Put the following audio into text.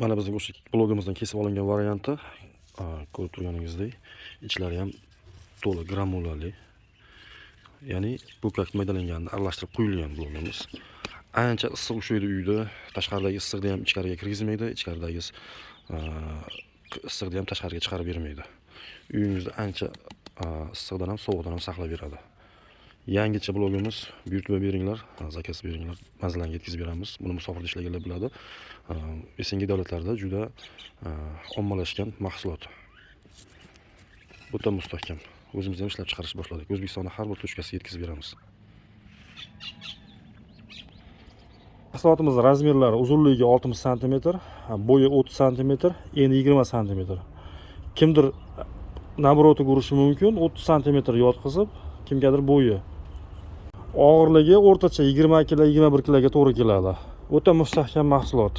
Mana bizning o'sha blogimizdan kesib olingan varianti. Ko'rib turganingizdek, ichlari ham to'liq granulali. Ya'ni ko'kak maydalanganini aralashtirib quyilgan blogimiz. Ancha issiq ushlaydi uyda. Tashqaridagi issiqni ham ichkariga kirgizmaydi, ichkaridagi issiqni ham tashqariga chiqarib bermaydi. Uyingizda ancha issiqdan ham sovuqdan ham saqlab beradi. Yangicha blogimiz, buyurtma beringlar, zakaz beringlar, manzillarga yetkazib beramiz. Buni musofirda ishlaganlar biladi. Esengi davlatlarda juda ommalashgan mahsulot. O'ta mustahkam. O'zimiz ham ishlab chiqarish boshladik. O'zbekistonning har bir to'chkasiga yetkazib beramiz. Mahsulotimiz razmerlari uzunligi 60 cm, bo'yi 30 cm, eni 20 cm. Kimdir nabroti ko'rishi mumkin, 30 cm yotqizib, kimgadir bo'yi. Og'irligi o'rtacha 20 kg, 21 kg to'g'ri keladi. O'ta mustahkam mahsulot.